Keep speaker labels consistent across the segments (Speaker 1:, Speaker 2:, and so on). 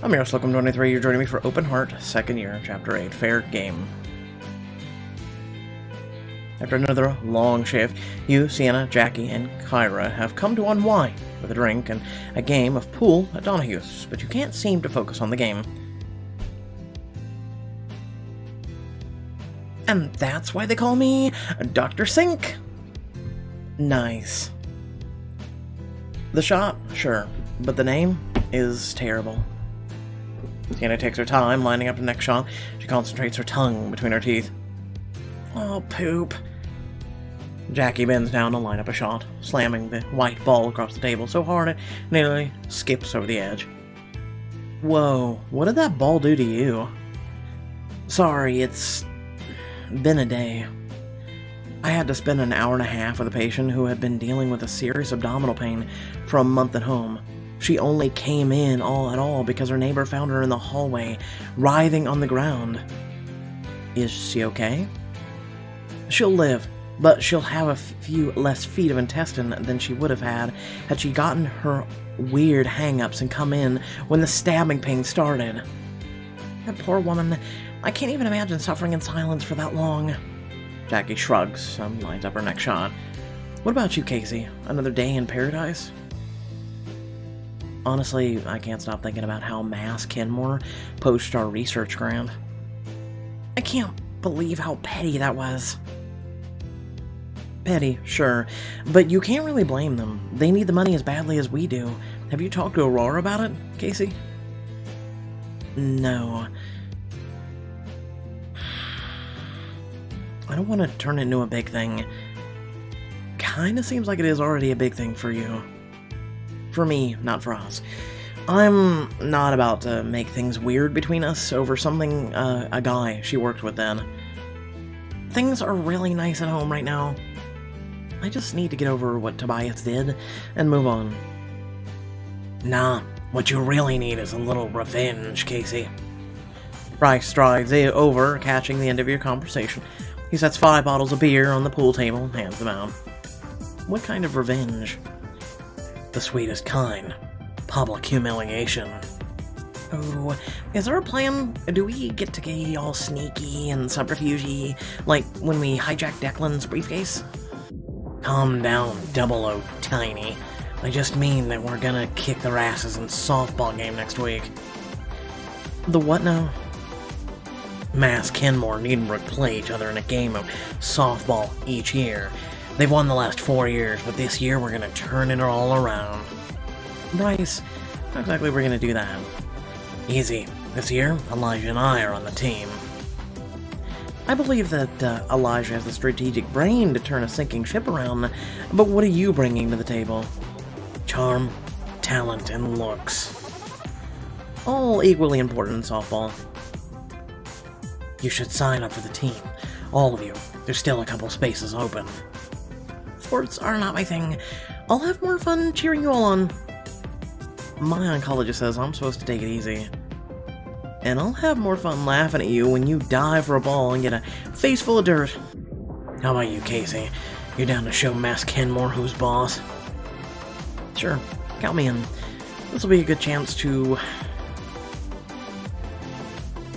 Speaker 1: I'm your Slocum 23. You're joining me for Open Heart, second year, chapter 8, Fair Game. After another long shift, you, Sienna, Jackie, and Kyra have come to unwind with a drink and a game of pool at Donahue's, but you can't seem to focus on the game. And that's why they call me Dr. Sink. Nice. The shot, sure, but the name is terrible. Sienna takes her time lining up the next shot. She concentrates her tongue between her teeth. Oh, poop. Jackie bends down to line up a shot, slamming the white ball across the table so hard it nearly skips over the edge. Whoa, what did that ball do to you? Sorry, it's been a day. I had to spend an hour and a half with a patient who had been dealing with a serious abdominal pain for a month at home. She only came in at all because her neighbor found her in the hallway, writhing on the ground. Is she okay? She'll live, but she'll have a few less feet of intestine than she would have had she gotten her weird hang-ups and come in when the stabbing pain started. That poor woman. I can't even imagine suffering in silence for that long. Jackie shrugs and lines up her next shot. What about you, Casey? Another day in paradise? Honestly, I can't stop thinking about how Mass Kenmore poached our research grant. I can't believe how petty that was. Petty, sure, but you can't really blame them. They need the money as badly as we do. Have you talked to Aurora about it, Casey? No. I don't want to turn it into a big thing. Kinda seems like it is already a big thing for you. For me, not for us. I'm not about to make things weird between us over something a guy she worked with then. Things are really nice at home right now. I just need to get over what Tobias did and move on. Nah, what you really need is a little revenge, Casey. Bryce strides over, catching the end of your conversation. He sets 5 bottles of beer on the pool table and hands them out. What kind of revenge? The sweetest kind. Public humiliation. Oh, is there a plan? Do we get to get all sneaky and subterfuge, like when we hijacked Declan's briefcase? Calm down, 00 Tiny. I just mean that we're gonna kick their asses in softball game next week. The what now? Mass Kenmore and Edenbrook play each other in a game of softball each year. They've won the last 4 years, but this year we're gonna turn it all around. Bryce, how exactly we're gonna do that? Easy. This year, Elijah and I are on the team. I believe that Elijah has the strategic brain to turn a sinking ship around, but what are you bringing to the table? Charm, talent, and looks. All equally important in softball. You should sign up for the team. All of you. There's still a couple spaces open. Sports are not my thing. I'll have more fun cheering you all on. My oncologist says I'm supposed to take it easy. And I'll have more fun laughing at you when you dive for a ball and get a face full of dirt. How about you, Casey? You're down to show Mass Kenmore who's boss? Sure, count me in. This will be a good chance to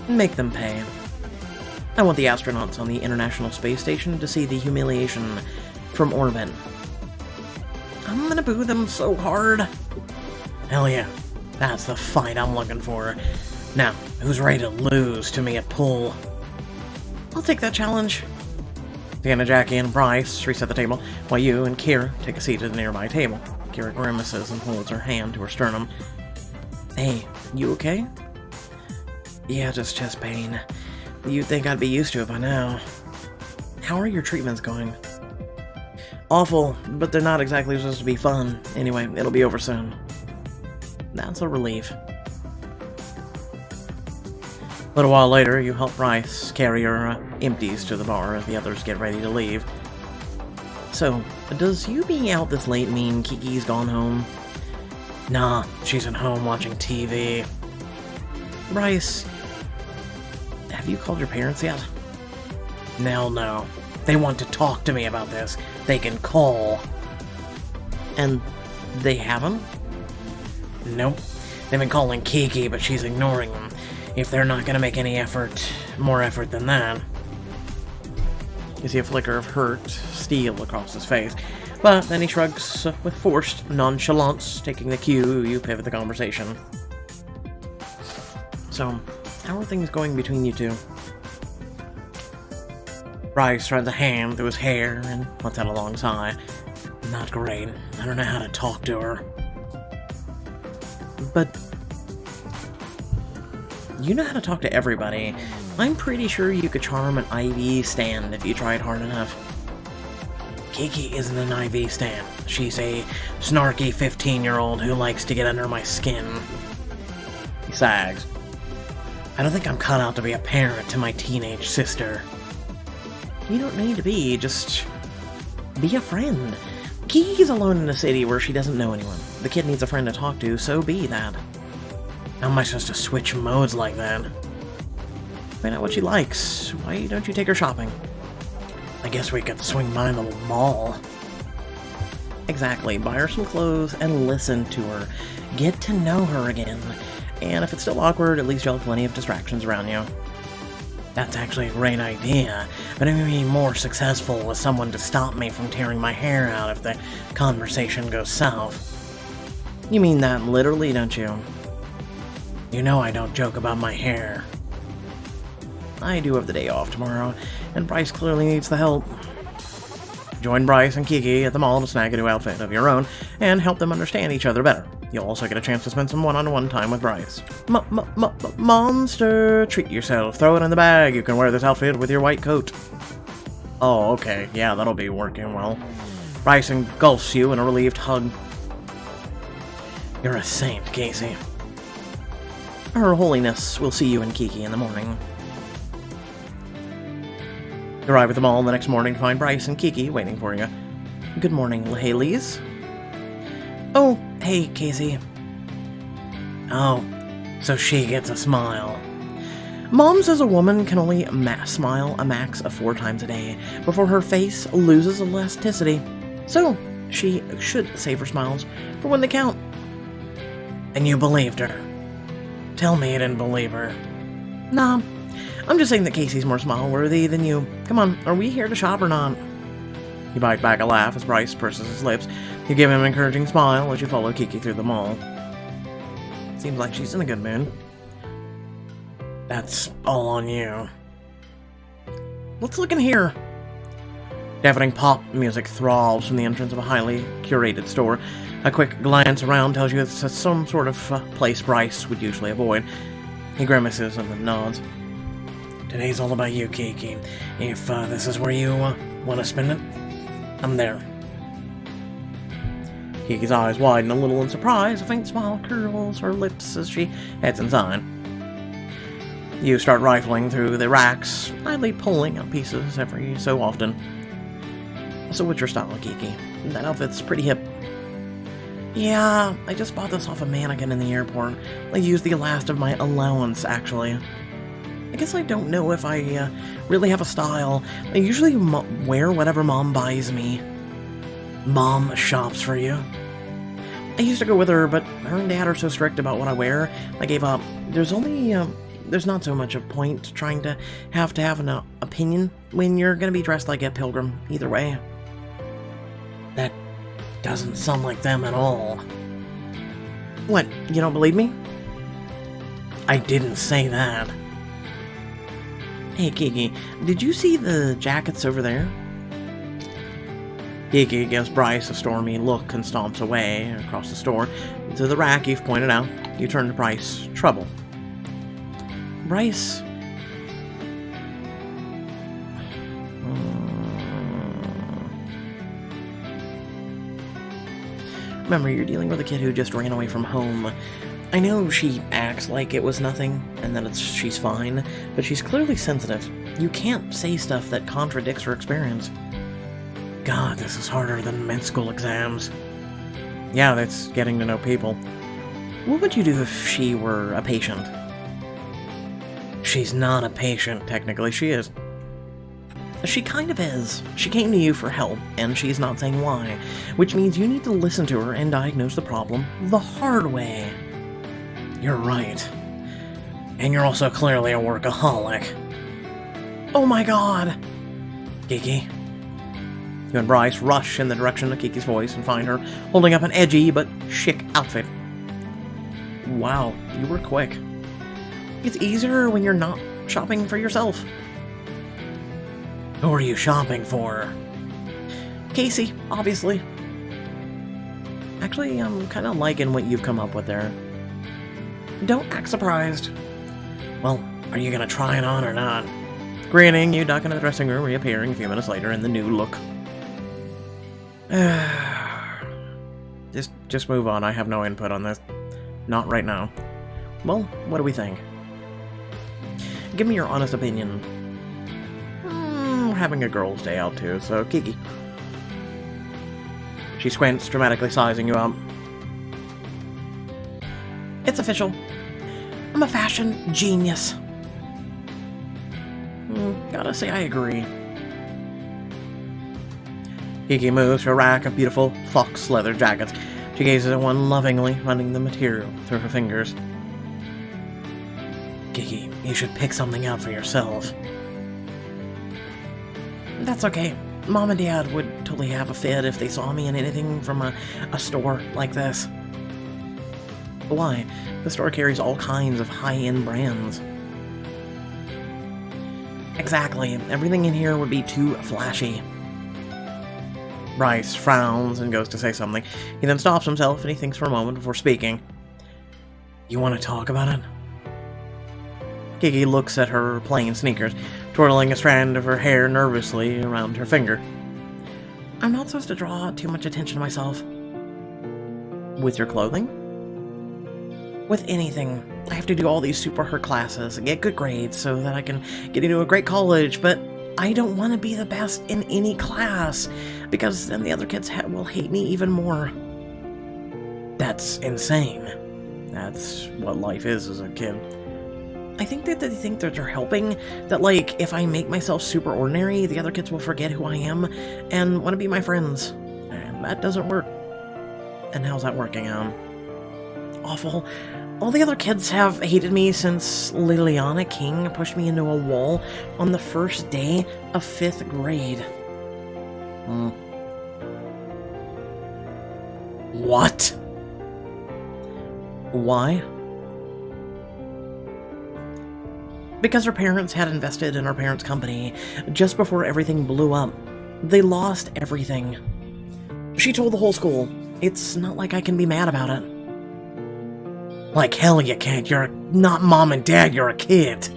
Speaker 1: make them pay. I want the astronauts on the International Space Station to see the humiliation from orbit. I'm gonna boo them so hard. Hell yeah, that's the fight I'm looking for. Now, who's ready to lose to me at pool? I'll take that challenge. Sienna, Jackie, and Bryce reset the table, while you and Kira take a seat at the nearby table. Kira grimaces and holds her hand to her sternum. Hey, you okay? Yeah, just chest pain. You'd think I'd be used to it by now. How are your treatments going? Awful, but they're not exactly supposed to be fun. Anyway, it'll be over soon. That's a relief. A little while later, you help Bryce carry her empties to the bar as the others get ready to leave. So, does you being out this late mean Kiki's gone home? Nah, she's at home watching TV. Bryce, have you called your parents yet? No. They want to talk to me about this. They can call. And they haven't? Nope. They've been calling Kiki, but she's ignoring them. If they're not gonna make any more effort than that. You see a flicker of hurt steal across his face, but then he shrugs with forced nonchalance, taking the cue. You pivot the conversation. So, how are things going between you two? Bryce runs a hand through his hair and lets out a long sigh. Not great. I don't know how to talk to her. But you know how to talk to everybody. I'm pretty sure you could charm an IV stand if you tried hard enough. Kiki isn't an IV stand. She's a snarky 15-year-old who likes to get under my skin. He sags. I don't think I'm cut out to be a parent to my teenage sister. You don't need to be, just be a friend. Kiki's alone in a city where she doesn't know anyone. The kid needs a friend to talk to, so be that. How am I supposed to switch modes like that? Find out what she likes. Why don't you take her shopping? I guess we could swing by the mall. Exactly. Buy her some clothes and listen to her. Get to know her again. And if it's still awkward, at least you'll have plenty of distractions around you. That's actually a great idea, but I'm going to be more successful with someone to stop me from tearing my hair out if the conversation goes south. You mean that literally, don't you? You know I don't joke about my hair. I do have the day off tomorrow, and Bryce clearly needs the help. Join Bryce and Kiki at the mall to snag a new outfit of your own, and help them understand each other better. You'll also get a chance to spend some one-on-one time with Bryce. Monster! Treat yourself. Throw it in the bag. You can wear this outfit with your white coat. Oh, okay. Yeah, that'll be working well. Bryce engulfs you in a relieved hug. You're a saint, Casey. Her Holiness will see you and Kiki in the morning. You arrive at the mall the next morning to find Bryce and Kiki waiting for you. Good morning, Haleys. Oh, hey, Casey. Oh, so she gets a smile. Mom says a woman can only smile a max of 4 times a day before her face loses elasticity. So, she should save her smiles for when they count. And you believed her. Tell me you didn't believe her. Nah, I'm just saying that Casey's more smile-worthy than you. Come on, are we here to shop or not? You bite back a laugh as Bryce purses his lips. You give him an encouraging smile as you follow Kiki through the mall. Seems like she's in a good mood. That's all on you. Let's look in here. Deafening pop music throbs from the entrance of a highly curated store. A quick glance around tells you it's some sort of place Bryce would usually avoid. He grimaces and then nods. Today's all about you, Kiki. If this is where you want to spend it, I'm there. Kiki's eyes widen a little in surprise. A faint smile curls her lips as she heads inside. You start rifling through the racks, idly pulling out pieces every so often. So what's your style, Kiki? That outfit's pretty hip. Yeah, I just bought this off a mannequin in the airport. I used the last of my allowance, actually. I guess I don't know if I really have a style. I usually wear whatever Mom buys me. Mom shops for you. I used to go with her, but her and Dad are so strict about what I wear, I gave up. There's not so much a point trying to have an opinion when you're gonna be dressed like a pilgrim, either way. That doesn't sound like them at all. What, you don't believe me? I didn't say that. Hey, Kiki, did you see the jackets over there? Kiki gives Bryce a stormy look and stomps away across the store to the rack you've pointed out. You turn to Bryce, trouble. Bryce... Remember, you're dealing with a kid who just ran away from home. I know she acts like it was nothing, and that she's fine, but she's clearly sensitive. You can't say stuff that contradicts her experience. God, this is harder than med school exams. Yeah, that's getting to know people. What would you do if she were a patient? She's not a patient, technically. She is. She kind of is. She came to you for help, and she's not saying why, which means you need to listen to her and diagnose the problem the hard way. You're right. And you're also clearly a workaholic. Oh my god! Kiki. You and Bryce rush in the direction of Kiki's voice and find her holding up an edgy but chic outfit. Wow, you were quick. It's easier when you're not shopping for yourself. Who are you shopping for? Casey, obviously. Actually, I'm kind of liking what you've come up with there. Don't act surprised. Well, are you gonna try it on or not? Grinning, you duck into the dressing room, reappearing a few minutes later in the new look. Just move on. I have no input on this. Not right now. Well, what do we think? Give me your honest opinion. We're having a girls' day out too, so Kiki. She squints, dramatically sizing you up. It's official. I'm a fashion genius. Gotta say I agree. Kiki moves to a rack of beautiful fox leather jackets. She gazes at one lovingly, running the material through her fingers. Kiki, you should pick something out for yourself. That's okay. Mom and Dad would totally have a fit if they saw me in anything from a store like this. Why? The store carries all kinds of high-end brands. Exactly. Everything in here would be too flashy. Bryce frowns and goes to say something. He then stops himself and he thinks for a moment before speaking. You want to talk about it? Kiki looks at her plain sneakers, twirling a strand of her hair nervously around her finger. I'm not supposed to draw too much attention to myself. With your clothing? With anything. I have to do all these super hard classes and get good grades so that I can get into a great college, but I don't want to be the best in any class, because then the other kids will hate me even more. That's insane. That's what life is as a kid. I think that they think that they're helping, that like, if I make myself super ordinary, the other kids will forget who I am and want to be my friends. And that doesn't work. And how's that working out? Awful. All the other kids have hated me since Liliana King pushed me into a wall on the first day of 5th grade. What? Why? Because her parents had invested in our parents' company just before everything blew up. They lost everything. She told the whole school. It's not like I can be mad about it. Like hell you can't. You're not mom and dad, you're a kid.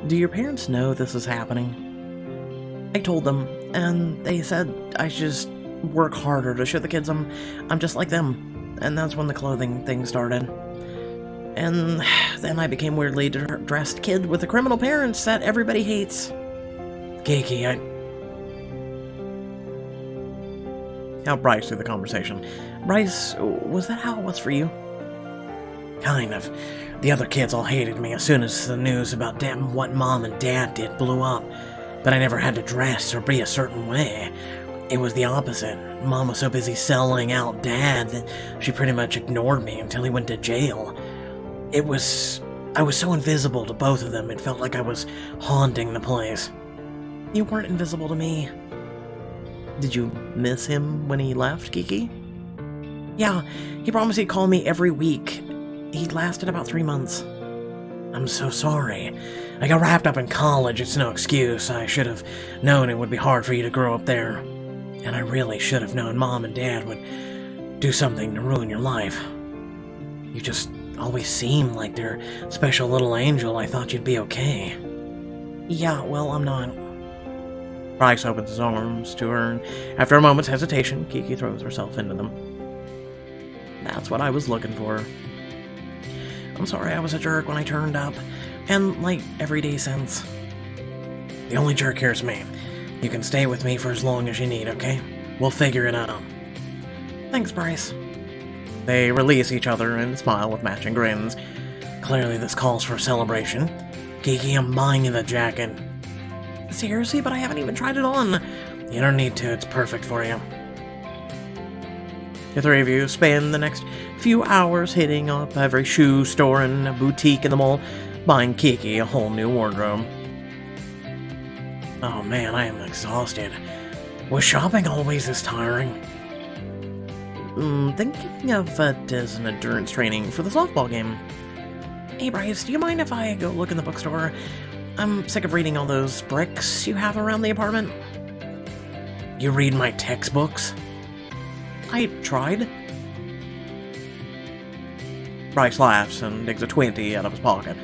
Speaker 1: Do your parents know this is happening? I told them, and they said I should just work harder to show the kids I'm just like them. And that's when the clothing thing started. And then I became weirdly dressed kid with the criminal parents that everybody hates. Kiki, Now Bryce through the conversation. Bryce, was that how it was for you? Kind of. The other kids all hated me as soon as the news about what Mom and Dad did blew up. But I never had to dress or be a certain way. It was the opposite. Mom was so busy selling out Dad that she pretty much ignored me until he went to jail. I was so invisible to both of them, it felt like I was haunting the place. You weren't invisible to me. Did you miss him when he left, Kiki? Yeah, he promised he'd call me every week. He lasted about 3 months. I'm so sorry. I got wrapped up in college, it's no excuse. I should have known it would be hard for you to grow up there. And I really should have known Mom and Dad would do something to ruin your life. You just always seemed like their special little angel. I thought you'd be okay. Yeah, well, I'm not. Bryce opens his arms to her, and after a moment's hesitation, Kiki throws herself into them. That's what I was looking for. I'm sorry I was a jerk when I turned up, and, like, every day since. The only jerk here is me. You can stay with me for as long as you need, okay? We'll figure it out. Thanks, Bryce. They release each other and smile with matching grins. Clearly this calls for a celebration. Kiki, I'm buying you the jacket. Seriously? But I haven't even tried it on. You don't need to, it's perfect for you. The three of you spend the next few hours hitting up every shoe store and boutique in the mall, buying Kiki a whole new wardrobe. Oh man, I am exhausted. Was shopping always this tiring? Thinking of it as an endurance training for the softball game. Hey Bryce, do you mind if I go look in the bookstore? I'm sick of reading all those bricks you have around the apartment. You read my textbooks? I tried. Bryce laughs and digs a 20 out of his pocket.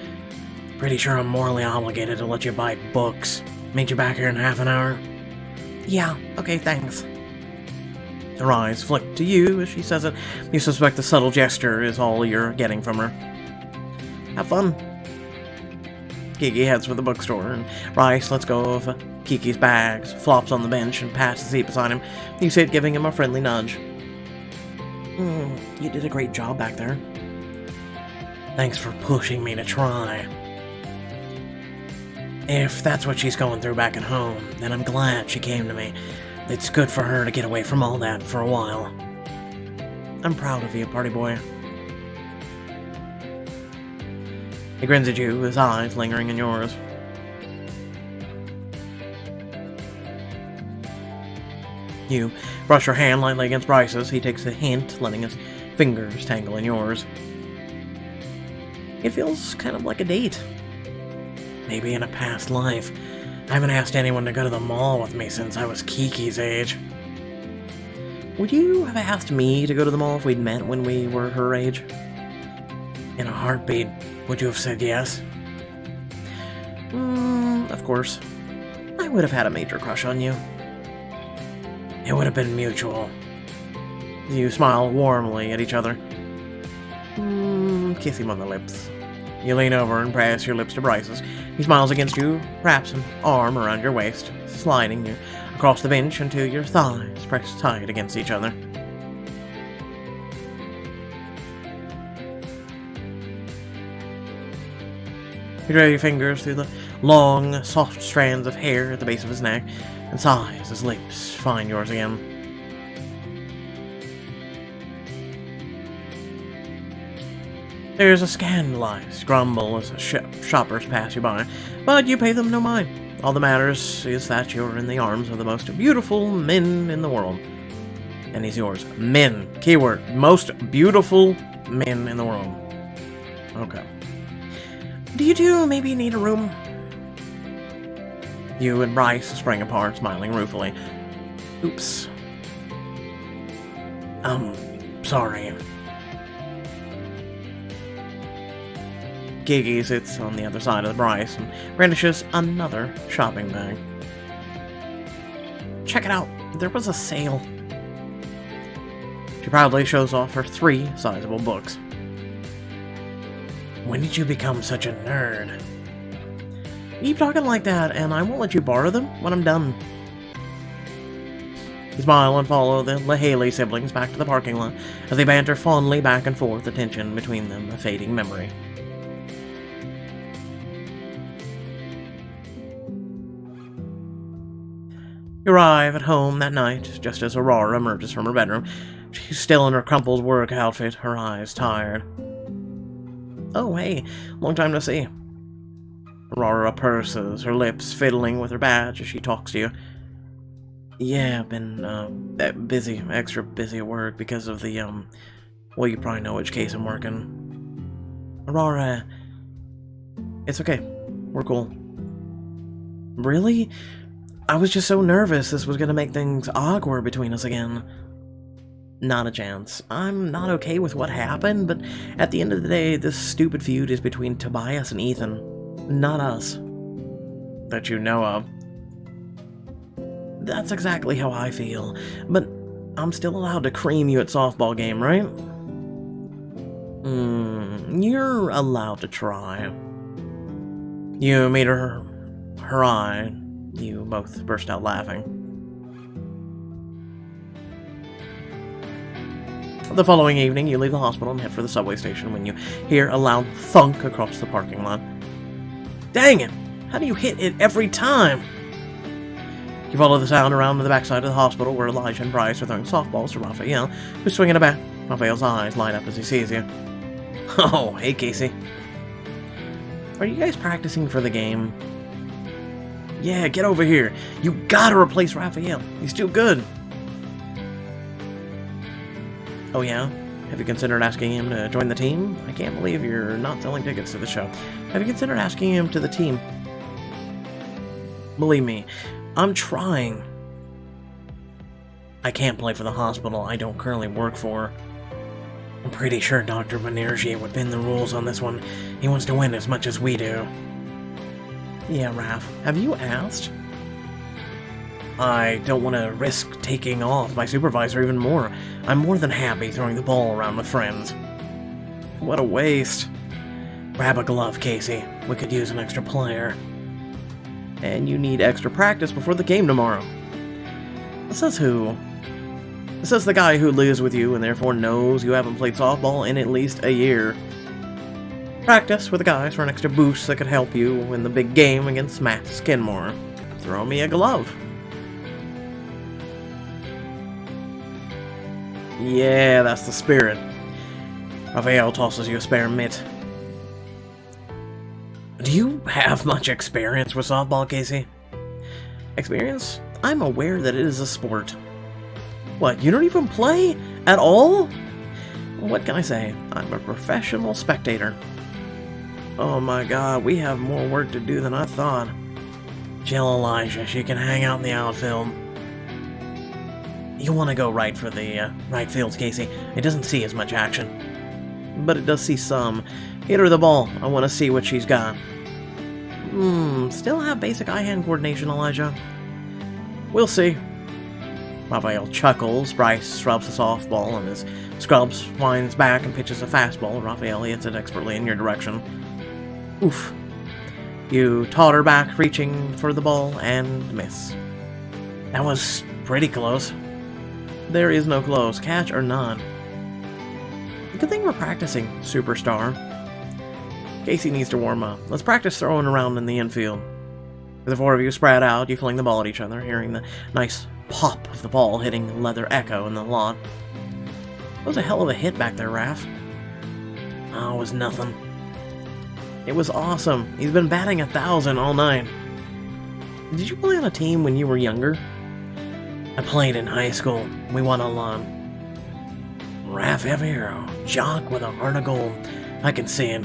Speaker 1: Pretty sure I'm morally obligated to let you buy books. Meet you back here in half an hour? Yeah, okay, thanks. Her eyes flick to you as she says it. You suspect the subtle gesture is all you're getting from her. Have fun. Kiki heads for the bookstore, and Bryce lets go of Kiki's bags, flops on the bench, and pats the seat beside him. You sit, giving him a friendly nudge. You did a great job back there. Thanks for pushing me to try. If that's what she's going through back at home, then I'm glad she came to me. It's good for her to get away from all that for a while. I'm proud of you, party boy. He grins at you, his eyes lingering in yours. You brush your hand lightly against Bryce's. He takes the hint, letting his fingers tangle in yours. It feels kind of like a date. Maybe in a past life. I haven't asked anyone to go to the mall with me since I was Kiki's age. Would you have asked me to go to the mall if we'd met when we were her age? In a heartbeat, would you have said yes? Of course. I would have had a major crush on you. It would have been mutual. You smile warmly at each other. Kiss him on the lips. You lean over and press your lips to Bryce's. He smiles against you, wraps an arm around your waist, sliding you across the bench until your thighs press tight against each other. You draw your fingers through the long, soft strands of hair at the base of his neck, and sighs as lips find yours again. There's a scandalized grumble as shoppers pass you by, but you pay them no mind. All that matters is that you're in the arms of the most beautiful men in the world. And he's yours. Men. Keyword. Most beautiful men in the world. Okay. Do you two maybe need a room? You and Bryce spring apart, smiling ruefully. Oops. Sorry. Kiki sits on the other side of the Bryce and brandishes another shopping bag. Check it out. There was a sale. She proudly shows off her 3 sizable books. When did you become such a nerd? Keep talking like that, and I won't let you borrow them when I'm done. You smile and follow the LaHaley siblings back to the parking lot as they banter fondly back and forth, the tension between them a fading memory. You arrive at home that night, just as Aurora emerges from her bedroom. She's still in her crumpled work outfit, her eyes tired. Oh, hey, long time no see. Aurora purses, her lips fiddling with her badge as she talks to you. Yeah, I've been busy, extra busy at work because of the, well, you probably know which case I'm working. Aurora, it's okay, we're cool. Really? I was just so nervous this was gonna make things awkward between us again. Not a chance. I'm not okay with what happened, but at the end of the day, this stupid feud is between Tobias and Ethan, not us. That you know of. That's exactly how I feel, but I'm still allowed to cream you at softball game, right? You're allowed to try. You meet her eye. You both burst out laughing. The following evening, you leave the hospital and head for the subway station when you hear a loud thunk across the parking lot. Dang it! How do you hit it every time? You follow the sound around to the backside of the hospital where Elijah and Bryce are throwing softballs to Raphael, who's swinging a bat. Raphael's eyes light up as he sees you. Oh, hey Casey. Are you guys practicing for the game? Yeah, get over here. You gotta replace Raphael. He's too good. Oh yeah? Have you considered asking him to join the team? I can't believe you're not selling tickets to the show. Have you considered asking him to the team? Believe me, I'm trying. I can't play for the hospital I don't currently work for. I'm pretty sure Dr. Banerjee would bend the rules on this one. He wants to win as much as we do. Yeah, Raph, have you asked? I don't want to risk taking off my supervisor even more. I'm more than happy throwing the ball around with friends. What a waste. Grab a glove, Casey. We could use an extra player. And you need extra practice before the game tomorrow. Says who? Says the guy who lives with you and therefore knows you haven't played softball in at least a year. Practice with the guys for an extra boost that could help you win the big game against Mass Kenmore. Throw me a glove. Yeah, that's the spirit. Raphael tosses you a spare mitt. Do you have much experience with softball, Casey? Experience? I'm aware that it is a sport. What, you don't even play? At all? What can I say? I'm a professional spectator. Oh my god, we have more work to do than I thought. Jill Elijah, she can hang out in the outfield. You want to go right for the right field, Casey. It doesn't see as much action. But it does see some. Hit her the ball. I want to see what she's got. Still have basic eye-hand coordination, Elijah. We'll see. Raphael chuckles. Bryce scrubs a softball and his scrubs winds back and pitches a fastball. Raphael hits it expertly in your direction. Oof. You totter back, reaching for the ball, and miss. That was pretty close. There is no close, catch or not. Good thing we're practicing, superstar. Casey needs to warm up. Let's practice throwing around in the infield. The four of you spread out, you fling the ball at each other, hearing the nice pop of the ball hitting leather echo in the lawn. That was a hell of a hit back there, Raph. Oh, it was nothing. It was awesome. He's been batting 1,000 all night. Did you play on a team when you were younger? I played in high school. We won a lot. Raph hero, jock with a heart of gold. I can see it.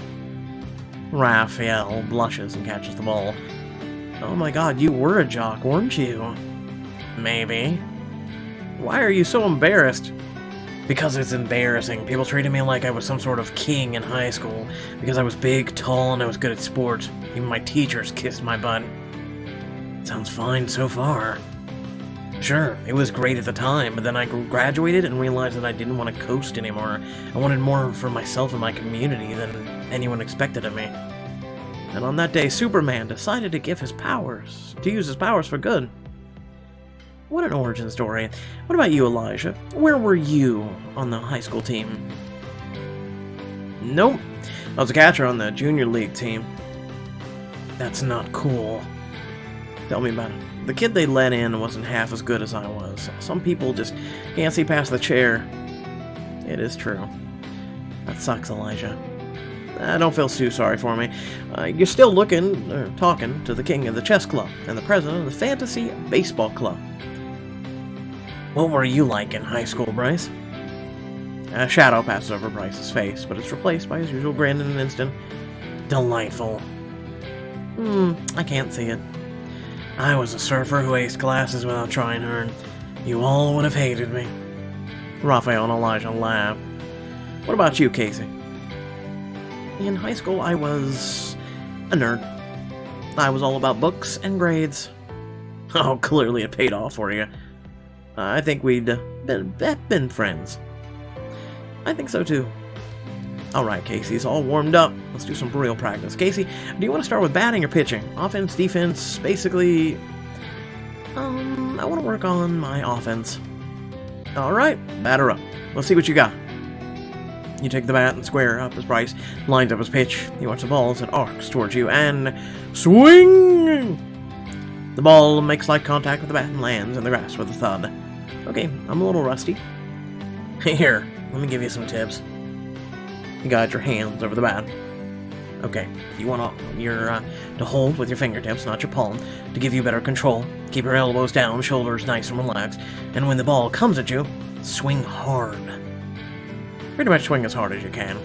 Speaker 1: Raphael blushes and catches the ball. Oh my god, you were a jock, weren't you? Maybe. Why are you so embarrassed? Because it's embarrassing. People treated me like I was some sort of king in high school. Because I was big, tall, and I was good at sports. Even my teachers kissed my butt. Sounds fine so far. Sure, it was great at the time, but then I graduated and realized that I didn't want to coast anymore. I wanted more for myself and my community than anyone expected of me. And on that day, Superman decided to use his powers for good. What an origin story. What about you, Elijah? Where were you on the high school team? Nope. I was a catcher on the junior league team. That's not cool. Tell me about it. The kid they let in wasn't half as good as I was. Some people just can't see past the chair. It is true. That sucks, Elijah. Don't feel too sorry for me. You're still talking to the king of the chess club and the president of the fantasy baseball club. What were you like in high school, Bryce? A shadow passes over Bryce's face, but it's replaced by his usual grin in an instant. Delightful. I can't see it. I was a surfer who aced classes without trying hard. You all would have hated me. Raphael and Elijah laughed. What about you, Casey? In high school, I was a nerd. I was all about books and grades. Oh, clearly it paid off for you. I think we'd been friends. I think so, too. Alright, Casey's all warmed up. Let's do some real practice. Casey, do you want to start with batting or pitching? Offense, defense, basically... I want to work on my offense. Alright, batter up. Let's see what you got. You take the bat and square up as Bryce lines up his pitch. You watch the ball as it arcs towards you, and... swing! The ball makes light contact with the bat and lands in the grass with a thud. Okay, I'm a little rusty. Here, let me give you some tips. You guide your hands over the bat. Okay, you want to hold with your fingertips, not your palm, to give you better control. Keep your elbows down, shoulders nice and relaxed, and when the ball comes at you, swing hard. Pretty much swing as hard as you can.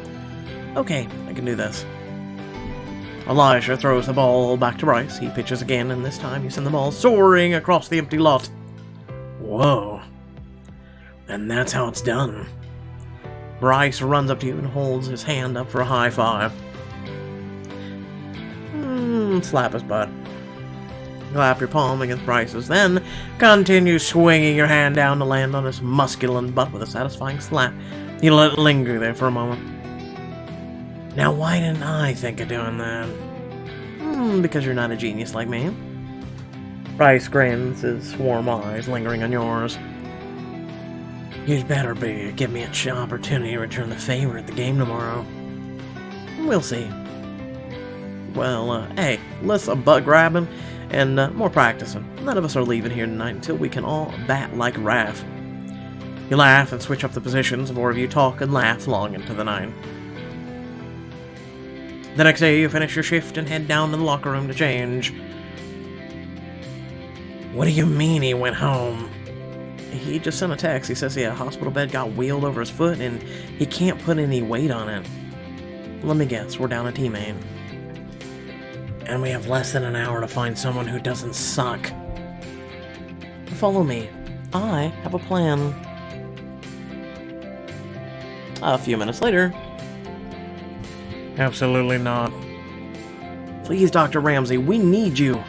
Speaker 1: Okay, I can do this. Elijah throws the ball back to Bryce. He pitches again, and this time you send the ball soaring across the empty lot. Whoa. And that's how it's done. Bryce runs up to you and holds his hand up for a high five. Slap his butt. Clap your palm against Bryce's, then continue swinging your hand down to land on his muscular butt with a satisfying slap. You let it linger there for a moment. Now, why didn't I think of doing that? Because you're not a genius like me. Bryce grins, his warm eyes lingering on yours. You'd better give me an opportunity to return the favor at the game tomorrow. We'll see. Well, hey, less butt grabbing and more practicing. None of us are leaving here tonight until we can all bat like Raph. You laugh and switch up the positions, the four of you talk and laugh long into the night. The next day, you finish your shift and head down to the locker room to change. What do you mean he went home? He just sent a text. He says a hospital bed got wheeled over his foot and he can't put any weight on it. Let me guess, we're down a teammate. And we have less than an hour to find someone who doesn't suck. Follow me. I have a plan. A few minutes later. Absolutely not. Please, Dr. Ramsey, we need you.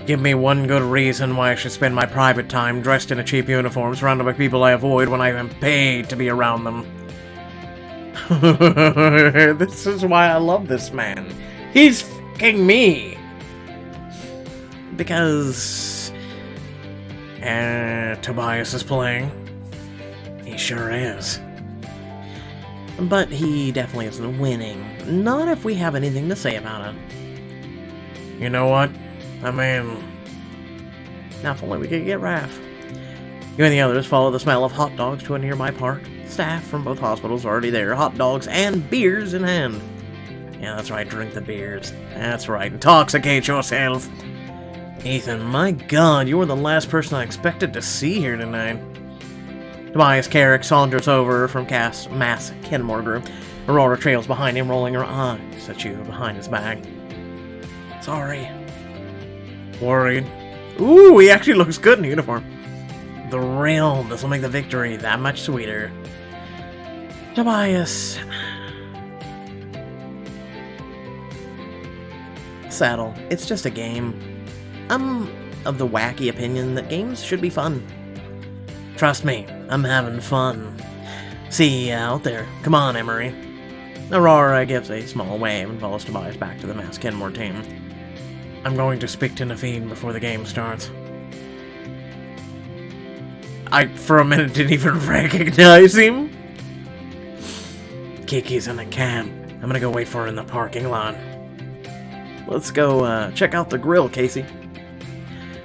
Speaker 1: Give me one good reason why I should spend my private time dressed in a cheap uniform, surrounded by people I avoid when I am paid to be around them. This is why I love this man. He's f***ing me. Because... Tobias is playing. He sure is. But he definitely isn't winning. Not if we have anything to say about it. You know what? I mean... Now if only we could get Raph. You and the others follow the smell of hot dogs to a nearby park. Staff from both hospitals are already there. Hot dogs and beers in hand. Yeah, that's right. Drink the beers. That's right. Intoxicate yourself. Ethan, my god, you were the last person I expected to see here tonight. Tobias Carrick saunters over from Mass Kenmore group. Aurora trails behind him, rolling her eyes at you behind his back. Sorry. Worried. Ooh, he actually looks good in uniform. Thrilled. This will make the victory that much sweeter. Tobias. Saddle. It's just a game. I'm of the wacky opinion that games should be fun. Trust me, I'm having fun. See you out there. Come on, Emery. Aurora gives a small wave and follows Tobias back to the Mass Kenmore team. I'm going to speak to Naveen before the game starts. I, for a minute, didn't even recognize him. Kiki's in a cab. I'm gonna go wait for her in the parking lot. Let's go check out the grill, Casey.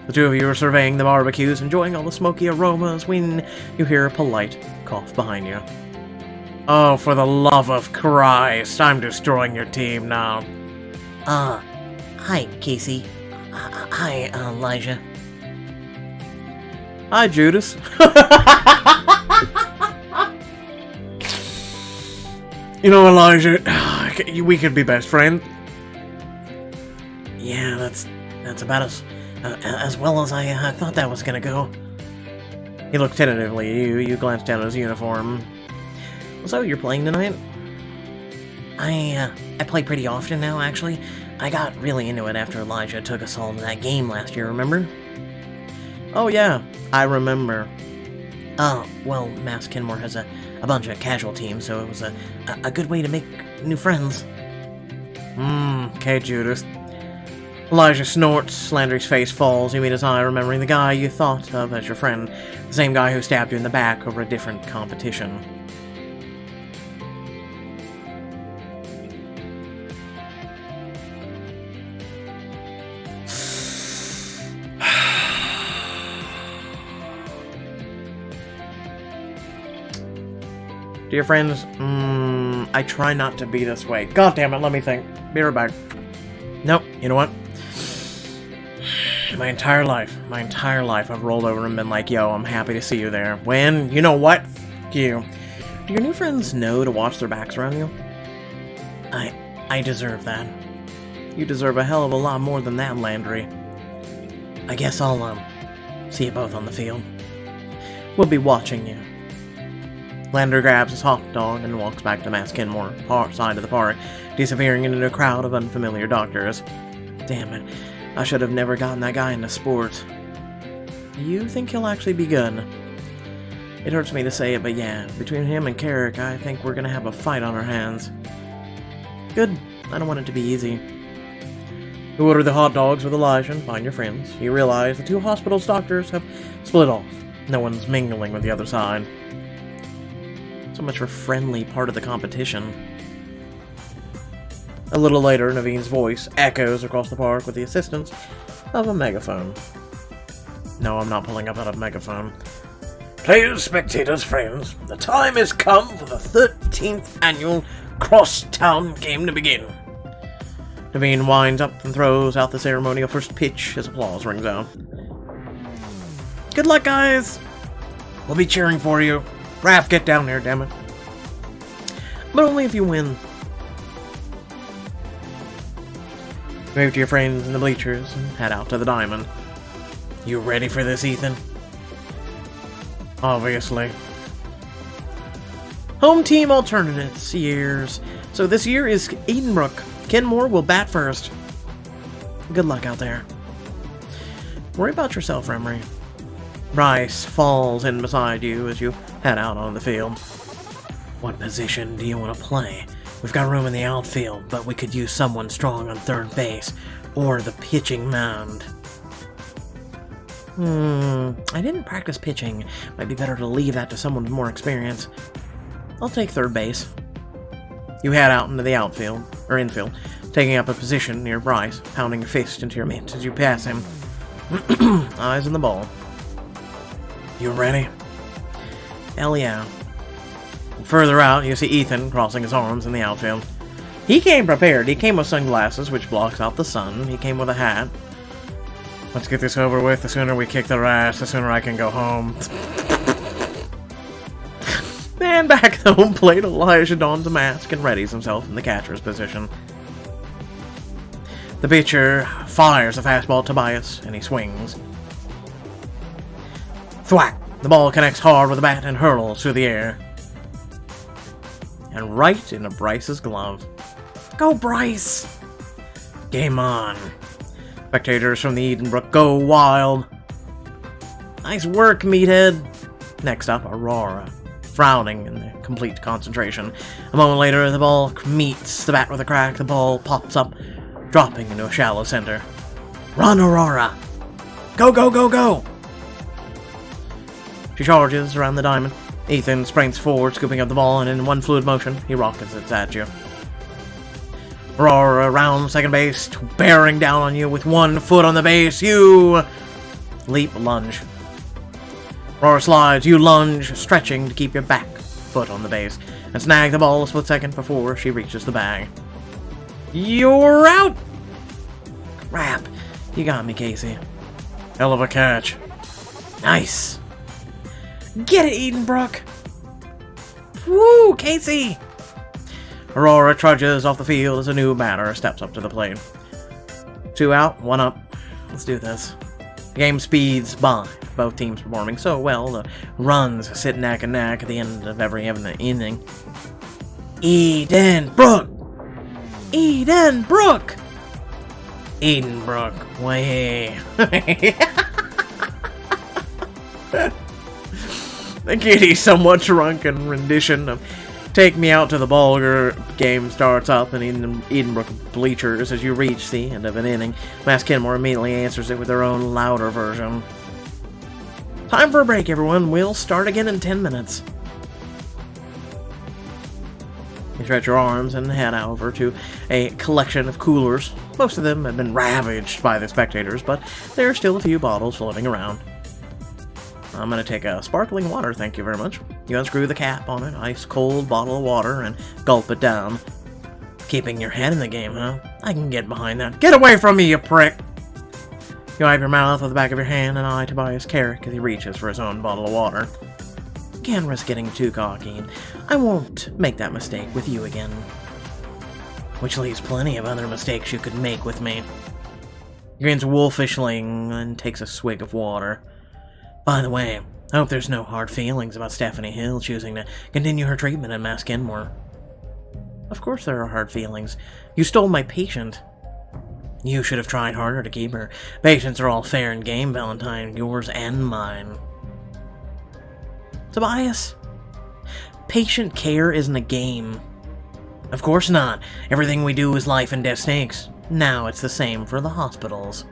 Speaker 1: The two of you are surveying the barbecues, enjoying all the smoky aromas when you hear a polite cough behind you. Oh, for the love of Christ, I'm destroying your team now.
Speaker 2: Hi, Casey. Hi, Elijah.
Speaker 1: Hi, Judas. You know, Elijah, we could be best friends.
Speaker 2: Yeah, that's about as well as I thought that was gonna go.
Speaker 1: He looked tentatively. You glanced down at his uniform. So, you're playing tonight?
Speaker 2: I play pretty often now, actually. I got really into it after Elijah took us all to that game last year, remember?
Speaker 1: Oh yeah, I remember.
Speaker 2: Oh, well, Mass Kenmore has a bunch of casual teams, so it was a good way to make new friends.
Speaker 1: Okay, Judas. Elijah snorts, Landry's face falls, you meet his eye, remembering the guy you thought of as your friend, the same guy who stabbed you in the back over a different competition. To your friends, I try not to be this way. God damn it, let me think. Be right back. Nope, you know what? My entire life, I've rolled over and been like, yo, I'm happy to see you there. When, you know what? F you. Do your new friends know to watch their backs around you? I deserve that. You deserve a hell of a lot more than that, Landry. I guess I'll, see you both on the field. We'll be watching you. Landry grabs his hot dog and walks back to Mass Kenmore, side of the park, disappearing into a crowd of unfamiliar doctors. Damn it. I should have never gotten that guy into sports. You think he'll actually be good? It hurts me to say it, but yeah, between him and Carrick, I think we're gonna have a fight on our hands. Good. I don't want it to be easy. You order the hot dogs with Elijah and find your friends. You realize the two hospital's doctors have split off. No one's mingling with the other side. So much for friendly part of the competition. A little later, Naveen's voice echoes across the park with the assistance of a megaphone. No, I'm not pulling up out of a megaphone. Players, spectators, friends, the time has come for the 13th annual Crosstown game to begin. Naveen winds up and throws out the ceremonial first pitch as applause rings out. Good luck, guys! We'll be cheering for you. Raph, get down there, damn it. But only if you win. Wave to your friends in the bleachers and head out to the diamond. You ready for this, Ethan? Obviously. Home team alternates years. So this year is Edenbrook. Kenmore will bat first. Good luck out there. Worry about yourself, Remry. Bryce falls in beside you as you head out on the field. What position do you want to play? We've got room in the outfield, but we could use someone strong on third base, or the pitching mound. I didn't practice pitching. Might be better to leave that to someone with more experience. I'll take third base. You head out into the outfield, or infield, taking up a position near Bryce, pounding a fist into your mitt as you pass him. Eyes on the ball. You ready? Hell yeah. Further out, you see Ethan crossing his arms in the outfield. He came prepared. He came with sunglasses, which blocks out the sun. He came with a hat. Let's get this over with. The sooner we kick their ass, the sooner I can go home. And back at the home plate, Elijah dons a mask and readies himself in the catcher's position. The pitcher fires a fastball at Tobias, and he swings. Thwack! The ball connects hard with the bat and hurls through the air. And right into Bryce's glove. Go, Bryce! Game on. Spectators from the Edenbrook go wild. Nice work, meathead. Next up, Aurora, frowning in complete concentration. A moment later, the ball meets the bat with a crack. The ball pops up, dropping into a shallow center. Run, Aurora! Go, go, go, go! She charges around the diamond. Ethan springs forward, scooping up the ball, and in one fluid motion, he rockets it at you. Aurora around second base, bearing down on you with 1 foot on the base. You leap, lunge. Aurora slides, you lunge, stretching to keep your back foot on the base, and snag the ball a split second before she reaches the bag. You're out! Crap. You got me, Casey. Hell of a catch. Nice. Get it, Edenbrook! Woo, Casey! Aurora trudges off the field as a new batter steps up to the plate. 2 out, 1 up. Let's do this. The game speeds by. Both teams performing so well, the runs sit neck and neck at the end of every inning. Edenbrook! Edenbrook! Edenbrook, way. The Kitty's somewhat drunken rendition of Take Me Out to the Ball game starts up in Edenbrook bleachers as you reach the end of an inning. Mass Kenmore immediately answers it with their own louder version. Time for a break, everyone. We'll start again in 10 minutes. You stretch your arms and head over to a collection of coolers. Most of them have been ravaged by the spectators, but there are still a few bottles floating around. I'm going to take a sparkling water, thank you very much. You unscrew the cap on an ice-cold bottle of water and gulp it down. Keeping your head in the game, huh? I can get behind that. Get away from me, you prick! You wipe your mouth with the back of your hand and eye Tobias Carrick as he reaches for his own bottle of water. Can't risk getting too cocky. I won't make that mistake with you again. Which leaves plenty of other mistakes you could make with me. He grins wolfishly and takes a swig of water. By the way, I hope there's no hard feelings about Stephanie Hill choosing to continue her treatment at Mass Kenmore. Of course there are hard feelings. You stole my patient. You should have tried harder to keep her. Patients are all fair in game, Valentine. Yours and mine. Tobias, patient care isn't a game. Of course not. Everything we do is life and death stakes. Now it's the same for the hospitals.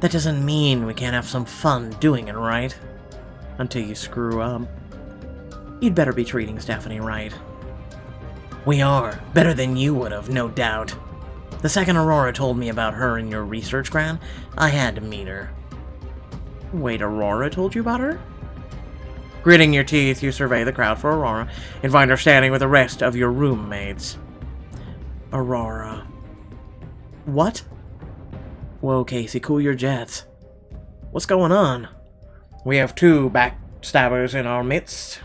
Speaker 1: That doesn't mean we can't have some fun doing it, right? Until you screw up. You'd better be treating Stephanie right. We are. Better than you would have, no doubt. The second Aurora told me about her in your research grant, I had to meet her. Wait, Aurora told you about her? Gritting your teeth, you survey the crowd for Aurora and find her standing with the rest of your roommates. Aurora. What? Whoa, Casey, cool your jets. What's going on? We have two backstabbers in our midst.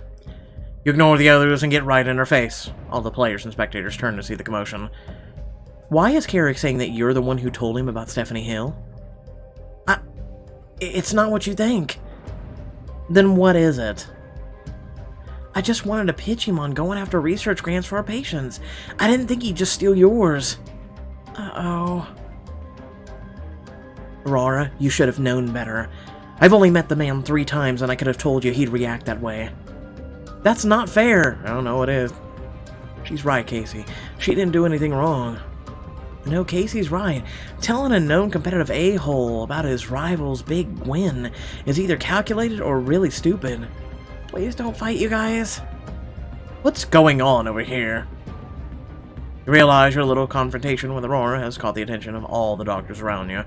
Speaker 1: You ignore the others and get right in her face. All the players and spectators turn to see the commotion. Why is Carrick saying that you're the one who told him about Stephanie Hill? It's not what you think. Then what is it? I just wanted to pitch him on going after research grants for our patients. I didn't think he'd just steal yours. Uh-oh. Aurora, you should have known better. I've only met the man 3 times and I could have told you he'd react that way. That's not fair. I don't know, it is. She's right, Casey. She didn't do anything wrong. No, Casey's right. Telling a known competitive a-hole about his rival's big win is either calculated or really stupid. Please don't fight, you guys. What's going on over here? You realize your little confrontation with Aurora has caught the attention of all the doctors around you.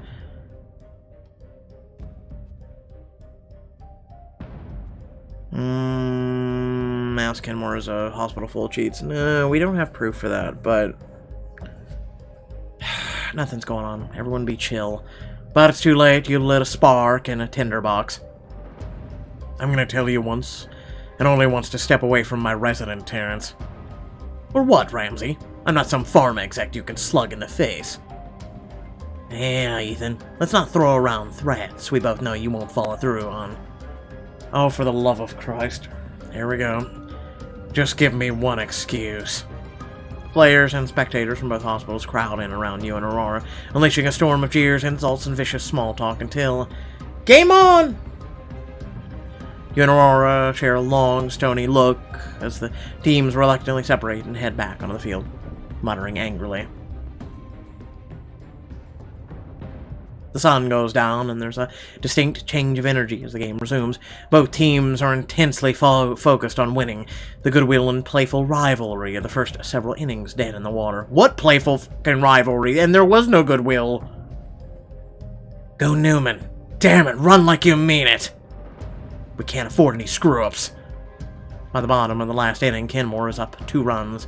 Speaker 1: Mass Kenmore is a hospital full of cheats. No, we don't have proof for that, but nothing's going on. Everyone be chill. But it's too late. You lit a spark in a tinderbox. I'm gonna tell you once, and only once, to step away from my resident, Terrence. Or what, Ramsey? I'm not some farm exec you can slug in the face. Yeah, Ethan. Let's not throw around threats we both know you won't follow through on. Oh, for the love of Christ. Here we go. Just give me one excuse. Players and spectators from both hospitals crowd in around you and Aurora, unleashing a storm of jeers, insults, and vicious small talk until... Game on! You and Aurora share a long, stony look as the teams reluctantly separate and head back onto the field, muttering angrily. The sun goes down, and there's a distinct change of energy as the game resumes. Both teams are intensely focused on winning. The goodwill and playful rivalry of the first several innings dead in the water. What playful fucking rivalry? And there was no goodwill. Go Newman. Damn it, run like you mean it. We can't afford any screw-ups. By the bottom of the last inning, Kenmore is up 2 runs.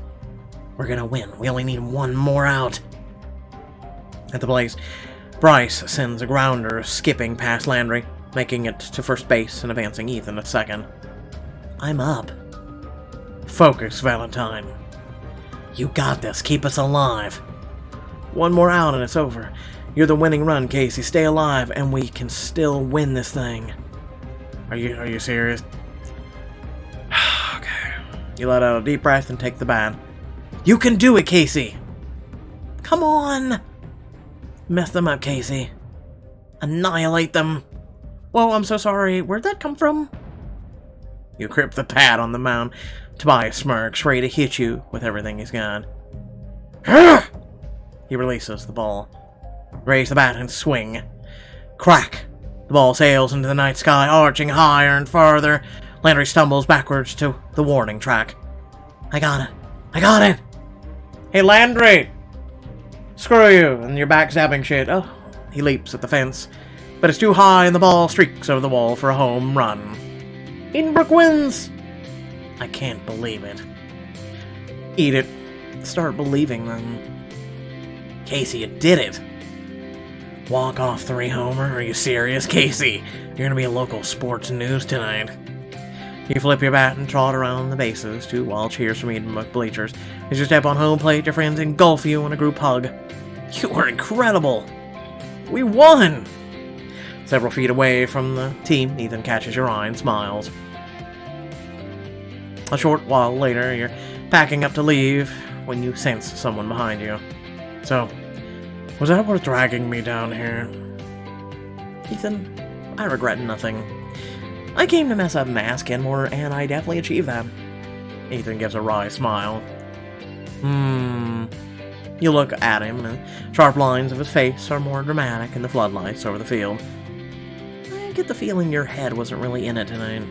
Speaker 1: We're gonna win. We only need 1 more out. At the place, Bryce sends a grounder skipping past Landry, making it to first base and advancing Ethan at second. I'm up. Focus, Valentine. You got this. Keep us alive. 1 more out and it's over. You're the winning run, Casey. Stay alive and we can still win this thing. Are you serious? Okay. You let out a deep breath and take the bat. You can do it, Casey! Come on! Mess them up, Casey. Annihilate them. Whoa, I'm so sorry. Where'd that come from? You grip the pad on the mound. Tobias smirks, ready to hit you with everything he's got. He releases the ball. Raise the bat and swing. Crack! The ball sails into the night sky, arching higher and farther. Landry stumbles backwards to the warning track. I got it. I got it! Hey, Landry! Screw you and your backstabbing shit. Oh, he leaps at the fence. But it's too high and the ball streaks over the wall for a home run. Edenbrook wins!
Speaker 2: I can't believe it.
Speaker 1: Eat it. Start believing then.
Speaker 2: Casey, you did it! Walk off 3 homer? Are you serious, Casey? You're gonna be in local sports news tonight.
Speaker 1: You flip your bat and trot around the bases, 2 wild cheers from Edenbrook bleachers. As you step on home plate, your friends engulf you in a group hug.
Speaker 2: You were incredible!
Speaker 1: We won! Several feet away from the team, Ethan catches your eye and smiles. A short while later, you're packing up to leave when you sense someone behind you. So, was that worth dragging me down here?
Speaker 2: Ethan, I regret nothing.
Speaker 1: I came to mess up Mass Kenmore, and I definitely achieved that. Ethan gives a wry smile. You look at him, and sharp lines of his face are more dramatic in the floodlights over the field. I get the feeling your head wasn't really in it tonight.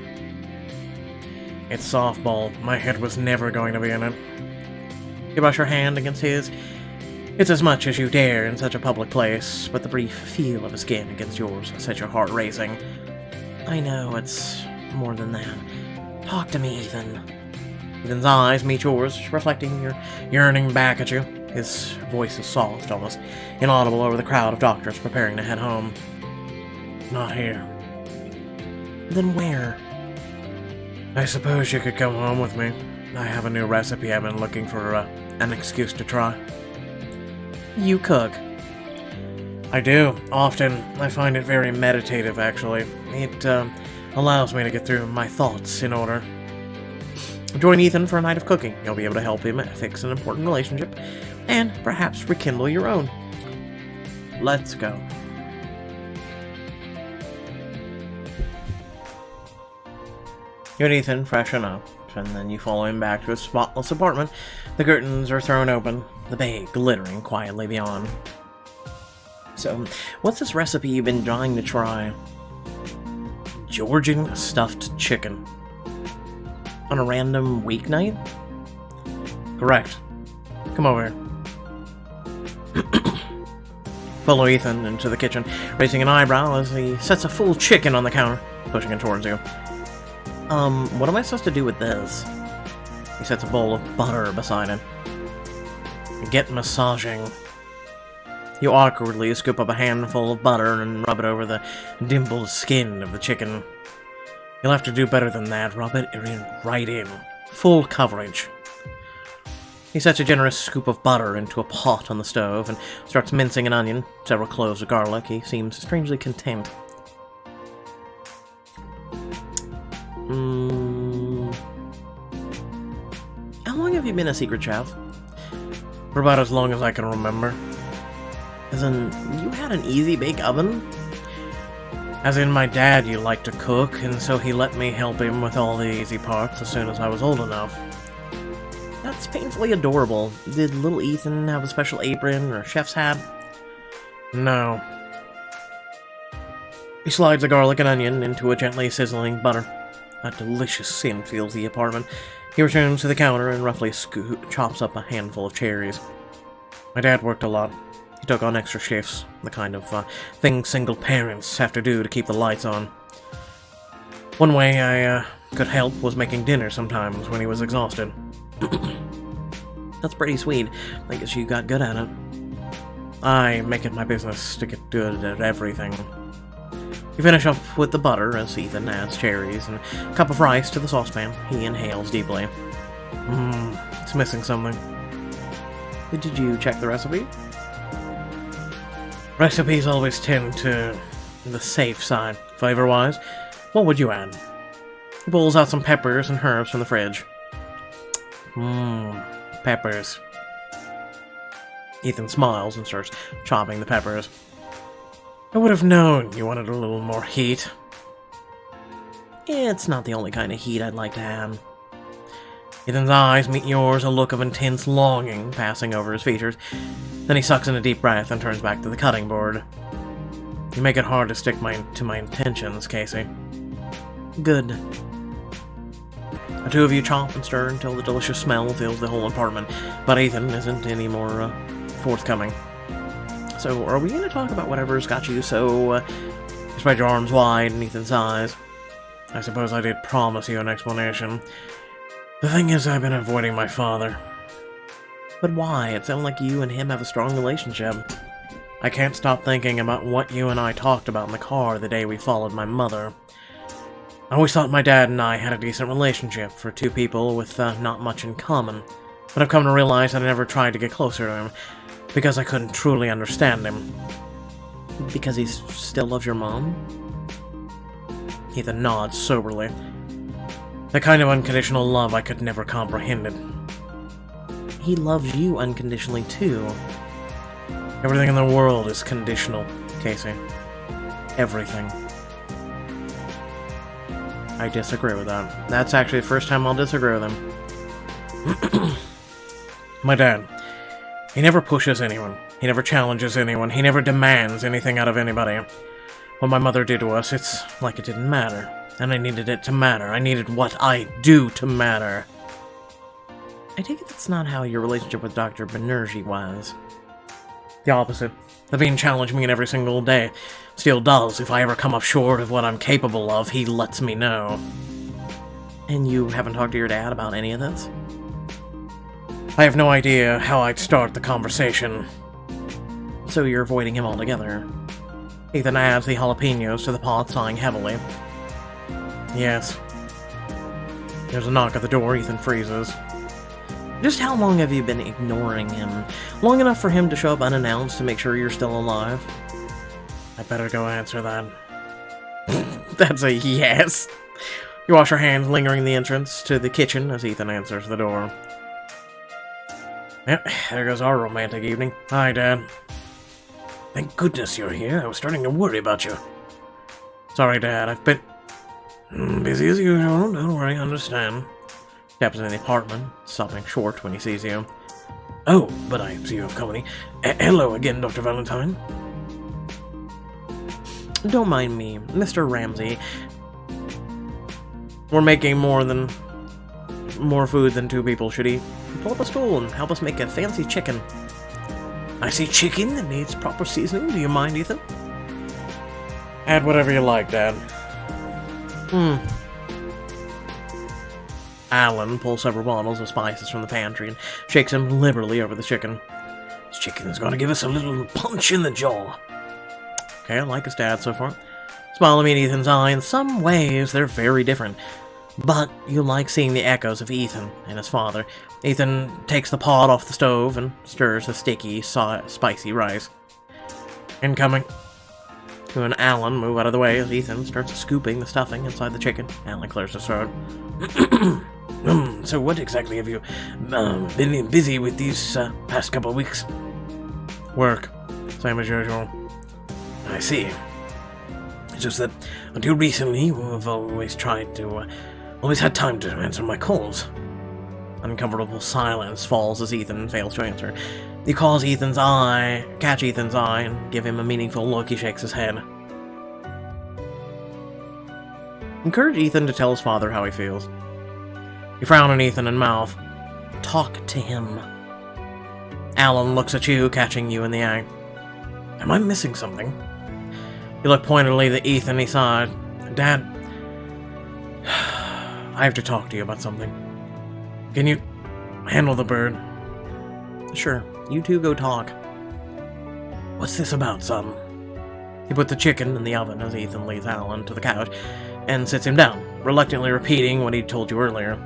Speaker 2: It's softball. My head was never going to be in it.
Speaker 1: You brush your hand against his. It's as much as you dare in such a public place, but the brief feel of his skin against yours sets your heart racing.
Speaker 2: I know, it's more than that. Talk to me, Ethan.
Speaker 1: Ethan's eyes meet yours, reflecting your yearning back at you. His voice is soft, almost inaudible over the crowd of doctors preparing to head home.
Speaker 2: Not here.
Speaker 1: Then where?
Speaker 2: I suppose you could come home with me. I have a new recipe I've been looking for an excuse to try.
Speaker 1: You cook?
Speaker 2: I do, often. I find it very meditative, actually. It allows me to get through my thoughts in order.
Speaker 1: Join Ethan for a night of cooking. You'll be able to help him fix an important relationship, and perhaps rekindle your own. Let's go. You and Ethan freshen up, and then you follow him back to his spotless apartment. The curtains are thrown open, the bay glittering quietly beyond. So, what's this recipe you've been dying to try?
Speaker 2: Georgian stuffed chicken.
Speaker 1: On a random weeknight?
Speaker 2: Correct. Come over.
Speaker 1: Follow Ethan into the kitchen, raising an eyebrow as he sets a full chicken on the counter, pushing it towards you. What am I supposed to do with this? He sets a bowl of butter beside him.
Speaker 2: Get massaging.
Speaker 1: You awkwardly scoop up a handful of butter and rub it over the dimpled skin of the chicken.
Speaker 2: You'll have to do better than that. Rub it right in. Full coverage.
Speaker 1: He sets a generous scoop of butter into a pot on the stove and starts mincing an onion, several cloves of garlic. He seems strangely content. How long have you been a secret chef?
Speaker 2: For about as long as I can remember.
Speaker 1: As in, you had an easy bake oven?
Speaker 2: As in, my dad liked to cook, and so he let me help him with all the easy parts as soon as I was old enough.
Speaker 1: That's painfully adorable. Did little Ethan have a special apron or chef's hat?
Speaker 2: No.
Speaker 1: He slides a garlic and onion into a gently sizzling butter. A delicious scent fills the apartment. He returns to the counter and roughly chops up a handful of cherries.
Speaker 2: My dad worked a lot. He took on extra shifts, the kind of thing single parents have to do to keep the lights on. One way I could help was making dinner sometimes when he was exhausted.
Speaker 1: That's pretty sweet. I guess you got good at it.
Speaker 2: I make it my business to get good at everything.
Speaker 1: You finish up with the butter as Ethan adds cherries and a cup of rice to the saucepan. He inhales deeply.
Speaker 2: It's missing something.
Speaker 1: Did you check the recipe?
Speaker 2: Recipes always tend to the safe side. Flavor-wise, what would you add?
Speaker 1: He pulls out some peppers and herbs from the fridge.
Speaker 2: Peppers.
Speaker 1: Ethan smiles and starts chopping the peppers.
Speaker 2: I would have known you wanted a little more heat.
Speaker 1: It's not the only kind of heat I'd like to have.
Speaker 2: Ethan's eyes meet yours, a look of intense longing passing over his features. Then he sucks in a deep breath and turns back to the cutting board. You make it hard to stick to my intentions, Casey.
Speaker 1: Good. The two of you chomp and stir until the delicious smell fills the whole apartment, but Ethan isn't any more forthcoming. So, are we going to talk about whatever's got you so... You spread your arms wide in Ethan's eyes.
Speaker 2: I suppose I did promise you an explanation. The thing is, I've been avoiding my father.
Speaker 1: But why? It sounds like you and him have a strong relationship.
Speaker 2: I can't stop thinking about what you and I talked about in the car the day we followed my mother. I always thought my dad and I had a decent relationship for two people with not much in common, but I've come to realize that I never tried to get closer to him because I couldn't truly understand him.
Speaker 1: Because he still loves your mom?
Speaker 2: Ethan nods soberly. The kind of unconditional love I could never comprehend it.
Speaker 1: He loves you unconditionally, too.
Speaker 2: Everything in the world is conditional, Casey. Everything.
Speaker 1: I disagree with that. That's actually the first time I'll disagree with him.
Speaker 2: My dad, he never pushes anyone. He never challenges anyone. He never demands anything out of anybody. What my mother did to us, it's like it didn't matter. And I needed it to matter. I needed what I do to matter.
Speaker 1: I take it that's not how your relationship with Dr. Banerjee was.
Speaker 2: The opposite. Levine challenged me in every single day. Still does. If I ever come up short of what I'm capable of, he lets me know.
Speaker 1: And you haven't talked to your dad about any of this?
Speaker 2: I have no idea how I'd start the conversation.
Speaker 1: So you're avoiding him altogether?
Speaker 2: Ethan adds the jalapenos to the pot, sighing heavily. Yes. There's a knock at the door. Ethan freezes.
Speaker 1: Just how long have you been ignoring him? Long enough for him to show up unannounced to make sure you're still alive?
Speaker 2: I better go answer that.
Speaker 1: That's a yes.
Speaker 2: You wash your hands, lingering in the entrance to the kitchen as Ethan answers the door. Yep, there goes our romantic evening. Hi, Dad. Thank goodness you're here. I was starting to worry about you. Sorry, Dad. I've been busy as usual. Don't worry, I understand. Steps in the apartment, stopping short when he sees you. Oh, but I see you have company. Hello again, Dr. Valentine.
Speaker 1: Don't mind me, Mr. Ramsey.
Speaker 2: We're making more
Speaker 1: food than two people should eat. Pull up a stool and help us make a fancy chicken.
Speaker 2: I see chicken that needs proper seasoning. Do you mind, Ethan? Add whatever you like, Dad.
Speaker 1: Alan pulls several bottles of spices from the pantry and shakes them liberally over the chicken.
Speaker 2: This chicken's gonna give us a little punch in the jaw.
Speaker 1: Okay, I like his dad so far. Smile at Ethan's eye. In some ways, they're very different. But you like seeing the echoes of Ethan and his father. Ethan takes the pot off the stove and stirs the sticky, spicy rice.
Speaker 2: Incoming.
Speaker 1: You and Alan move out of the way as Ethan starts scooping the stuffing inside the chicken. Alan clears his throat.
Speaker 2: So what exactly have you been busy with these past couple of weeks?
Speaker 1: Work. Same as usual.
Speaker 2: I see. It's just that until recently, we've always had time to answer my calls.
Speaker 1: Uncomfortable silence falls as Ethan fails to answer. You catch Ethan's eye, and give him a meaningful look. He shakes his head. Encourage Ethan to tell his father how he feels. You frown at Ethan and mouth. Talk to him. Alan looks at you, catching you in the act.
Speaker 2: Am I missing something?
Speaker 1: You look pointedly at Ethan. He sighed.
Speaker 2: Dad, I have to talk to you about something. Can you handle the bird?
Speaker 1: Sure. You two go talk.
Speaker 2: What's this about, son?
Speaker 1: He put the chicken in the oven as Ethan leads Alan to the couch and sits him down, reluctantly repeating what he'd told you earlier.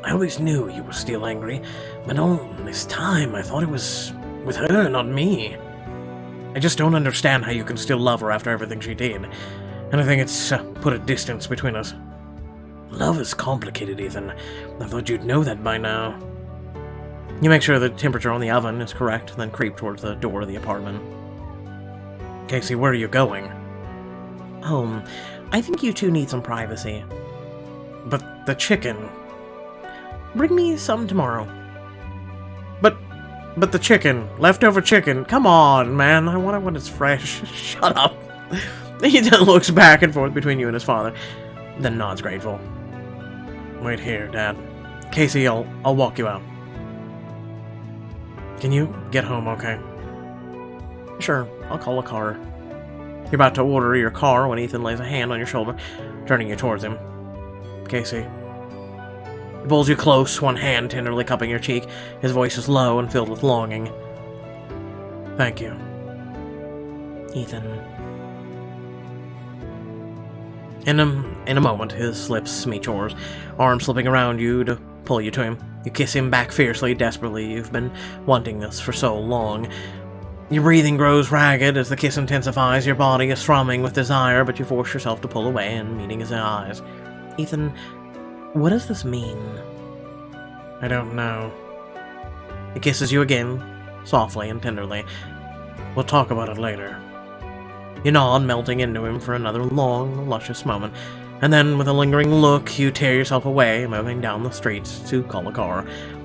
Speaker 2: I always knew you were still angry, but all this time I thought it was with her, not me.
Speaker 1: I just don't understand how you can still love her after everything she did, and I think it's put a distance between us.
Speaker 2: Love is complicated, Ethan. I thought you'd know that by now.
Speaker 1: You make sure the temperature on the oven is correct, then creep towards the door of the apartment.
Speaker 2: Casey, where are you going?
Speaker 1: Home. I think you two need some privacy.
Speaker 2: But the chicken...
Speaker 1: Bring me some tomorrow.
Speaker 2: But the chicken, leftover chicken, come on, man, I want it when it's fresh.
Speaker 1: Shut up. Ethan looks back and forth between you and his father, then nods grateful.
Speaker 2: Wait here, Dad.
Speaker 1: Casey, I'll walk you out.
Speaker 2: Can you get home okay?
Speaker 1: Sure, I'll call a car. You're about to order your car when Ethan lays a hand on your shoulder, turning you towards him.
Speaker 2: Casey. He pulls you close, one hand tenderly cupping your cheek. His voice is low and filled with longing. Thank you.
Speaker 1: Ethan.
Speaker 2: In a moment, his lips meet yours, arm slipping around you to pull you to him. You kiss him back fiercely, desperately. You've been wanting this for so long. Your breathing grows ragged as the kiss intensifies. Your body is thrumming with desire, but you force yourself to pull away and meeting his eyes.
Speaker 1: Ethan, what does this mean?
Speaker 2: I don't know. He kisses you again, softly and tenderly. We'll talk about it later. You nod, melting into him for another long, luscious moment, and then, with a lingering look, you tear yourself away, moving down the streets to call a car.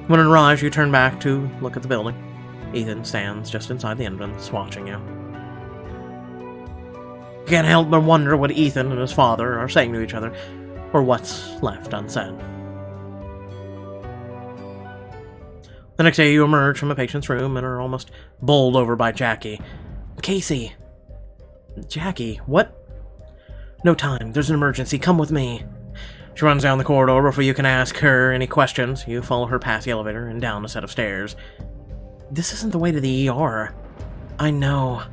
Speaker 2: When it arrives, you turn back to look at the building. Ethan stands just inside the entrance, watching you. You can't help but wonder what Ethan and his father are saying to each other, or what's left unsaid. The next day, you emerge from a patient's room and are almost bowled over by Jackie.
Speaker 1: Casey! Jackie, what? No time. There's an emergency. Come with me.
Speaker 2: She runs down the corridor before you can ask her any questions. You follow her past the elevator and down a set of stairs.
Speaker 1: This isn't the way to the ER. I know.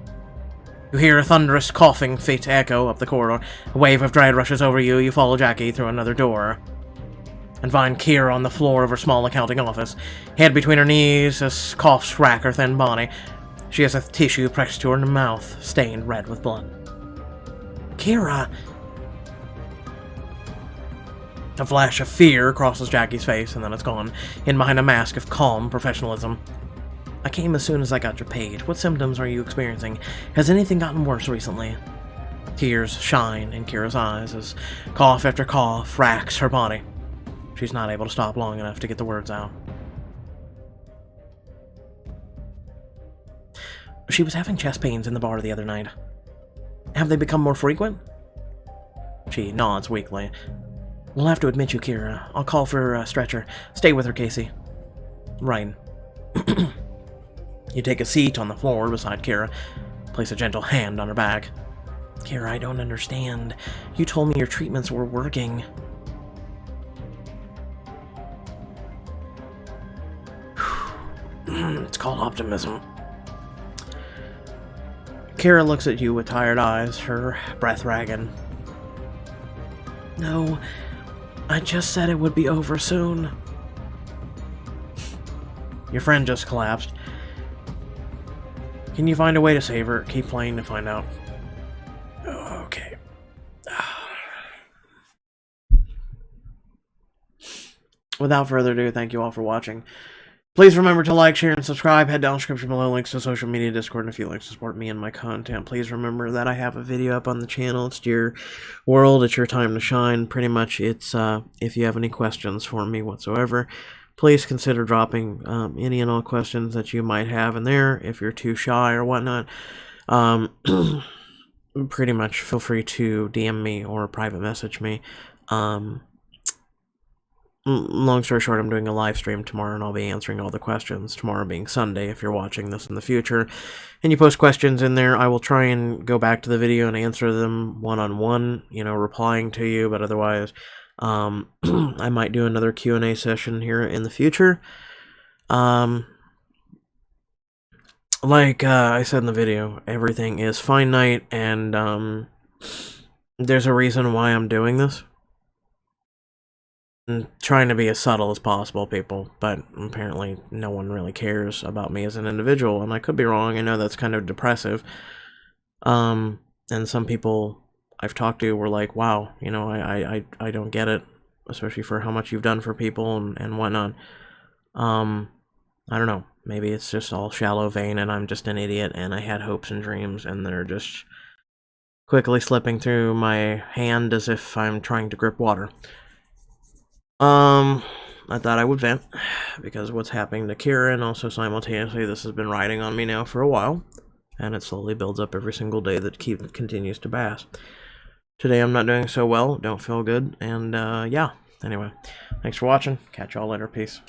Speaker 2: You hear a thunderous coughing fit echo up the corridor. A wave of dread rushes over you. You follow Jackie through another door and find Kira on the floor of her small accounting office. Head between her knees as coughs rack her thin body. She has a tissue pressed to her mouth, stained red with blood.
Speaker 1: Kira!
Speaker 2: A flash of fear crosses Jackie's face, and then it's gone, in behind a mask of calm professionalism.
Speaker 1: I came as soon as I got your page. What symptoms are you experiencing? Has anything gotten worse recently?
Speaker 2: Tears shine in Kira's eyes as cough after cough racks her body. She's not able to stop long enough to get the words out.
Speaker 1: She was having chest pains in the bar the other night. Have they become more frequent?
Speaker 2: She nods weakly.
Speaker 1: We'll have to admit you, Kira. I'll call for a stretcher. Stay with her, Casey.
Speaker 2: Right. You take a seat on the floor beside Kira. Place a gentle hand on her back.
Speaker 1: Kira, I don't understand. You told me your treatments were working.
Speaker 2: It's called optimism.
Speaker 1: Kira looks at you with tired eyes, her breath ragged. No, I just said it would be over soon.
Speaker 2: Your friend just collapsed. Can you find a way to save her? Keep playing to find out.
Speaker 1: Oh, okay.
Speaker 2: Without further ado, thank you all for watching. Please remember to like, share, and subscribe. Head down the description below, links to social media, Discord, and a few links to support me and my content. Please remember that I have a video up on the channel. It's your world. It's your time to shine. Pretty much, it's if you have any questions for me whatsoever, please consider dropping any and all questions that you might have in there. If you're too shy or whatnot, pretty much feel free to DM me or private message me. Long story short, I'm doing a live stream tomorrow, and I'll be answering all the questions. Tomorrow being Sunday, if you're watching this in the future, and you post questions in there, I will try and go back to the video and answer them one-on-one, replying to you, but otherwise, I might do another Q&A session here in the future. Like I said in the video, everything is finite, and there's a reason why I'm doing this. I'm trying to be as subtle as possible, people, but apparently no one really cares about me as an individual, and I could be wrong. I know that's kind of depressive. And some people I've talked to were like, wow, I don't get it, especially for how much you've done for people and whatnot. I don't know. Maybe it's just all shallow vein, and I'm just an idiot, and I had hopes and dreams, and they're just quickly slipping through my hand as if I'm trying to grip water. I thought I would vent, because what's happening to Kira, and also simultaneously this has been riding on me now for a while, and it slowly builds up every single day that continues to pass. Today I'm not doing so well, don't feel good, and yeah, anyway, thanks for watching, catch y'all later, peace.